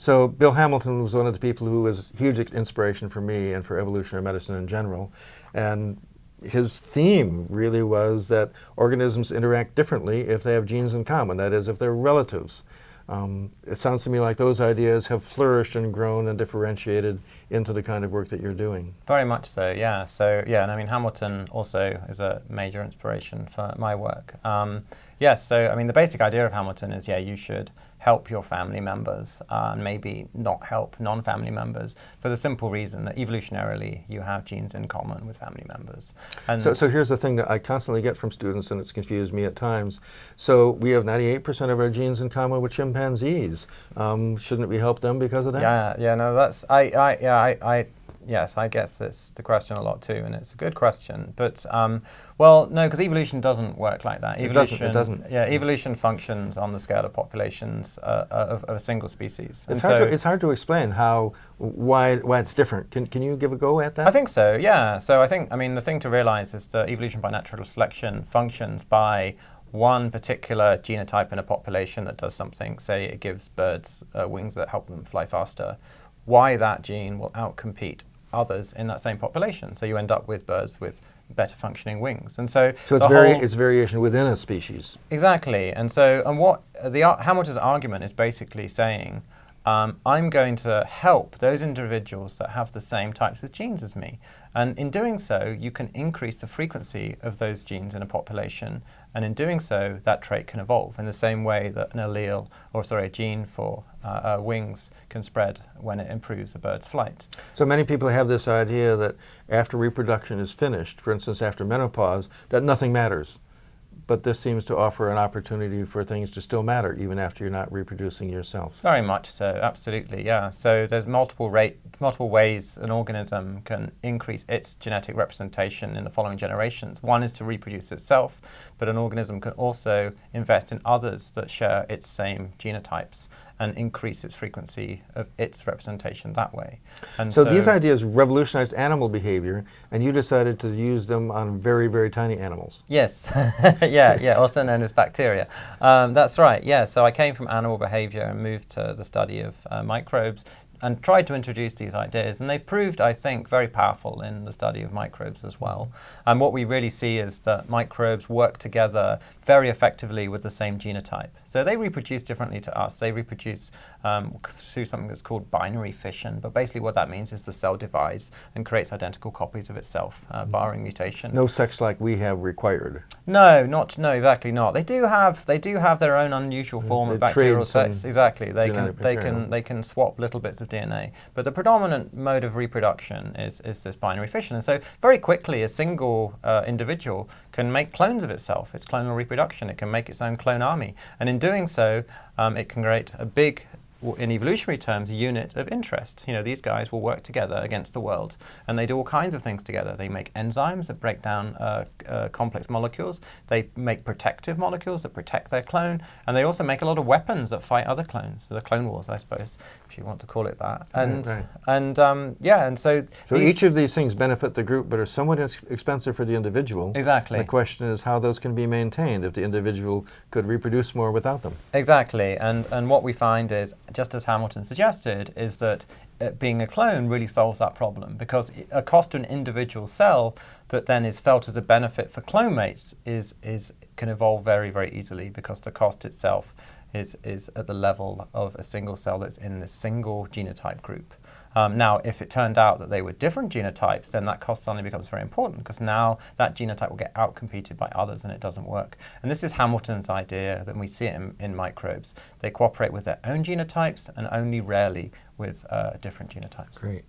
So Bill Hamilton was one of the people who was a huge inspiration for me and for evolutionary medicine in general. And his theme really was that organisms interact differently if they have genes in common, that is, if they're relatives. It sounds to me like those ideas have flourished and grown and differentiated into the kind of work that you're doing. Very much so, yeah. So, yeah, and I mean, Hamilton also is a major inspiration for my work. Yes, so, I mean, the basic idea of Hamilton is, yeah, you should help your family members, maybe not help non-family members, for the simple reason that evolutionarily you have genes in common with family members. And so here's the thing that I constantly get from students, and it's confused me at times. So we have 98% of our genes in common with chimpanzees. Shouldn't we help them because of that? Yeah, no, that's, yes, I get the question a lot too, and it's a good question. But, well, no, because evolution doesn't work like that. Evolution, it doesn't. Yeah, evolution functions on the scale of populations of a single species. It's hard to explain why it's different. Can you give a go at that? I think so, yeah. So I mean, the thing to realize is that evolution by natural selection functions by one particular genotype in a population that does something. Say it gives birds wings that help them fly faster. Why that gene will outcompete others in that same population. So you end up with birds with better functioning wings. And so it's variation within a species. Exactly. And so what Hamilton's argument is basically saying, I'm going to help those individuals that have the same types of genes as me. And in doing so, you can increase the frequency of those genes in a population. And in doing so, that trait can evolve in the same way that a gene for wings can spread when it improves a bird's flight. So many people have this idea that after reproduction is finished, for instance, after menopause, that nothing matters. But this seems to offer an opportunity for things to still matter, even after you're not reproducing yourself. Very much so, absolutely, yeah. So there's multiple ways an organism can increase its genetic representation in the following generations. One is to reproduce itself, but an organism can also invest in others that share its same genotypes and increase its frequency of its representation that way. And so these ideas revolutionized animal behavior, and you decided to use them on very, very tiny animals. Yes, yeah, also known as bacteria. That's right, yeah. So I came from animal behavior and moved to the study of microbes and tried to introduce these ideas, and they've proved, I think, very powerful in the study of microbes as well. And what we really see is that microbes work together very effectively with the same genotype. So they reproduce differently to us. They reproduce through something that's called binary fission, but basically what that means is the cell divides and creates identical copies of itself, barring mutation. No sex like we have required. No, exactly not. They do have their own unusual form of bacterial sex. Exactly, they can swap little bits of DNA, but the predominant mode of reproduction is this binary fission. And so very quickly, a single individual can make clones of itself. It's clonal reproduction. It can make its own clone army, and in doing so, it can create a big, in evolutionary terms, a unit of interest. You know, these guys will work together against the world, and they do all kinds of things together. They make enzymes that break down complex molecules. They make protective molecules that protect their clone, and they also make a lot of weapons that fight other clones. So the clone wars, I suppose, if you want to call it that. And so each of these things benefit the group, but are somewhat expensive for the individual. Exactly. The question is how those can be maintained if the individual could reproduce more without them. Exactly, and what we find is, just as Hamilton suggested, is that being a clone really solves that problem, because a cost to an individual cell that then is felt as a benefit for clone mates can evolve very, very easily, because the cost itself is at the level of a single cell that's in this single genotype group. Now, if it turned out that they were different genotypes, then that cost suddenly becomes very important, because now that genotype will get outcompeted by others and it doesn't work. And this is Hamilton's idea, that we see it in microbes. They cooperate with their own genotypes and only rarely with different genotypes. Great.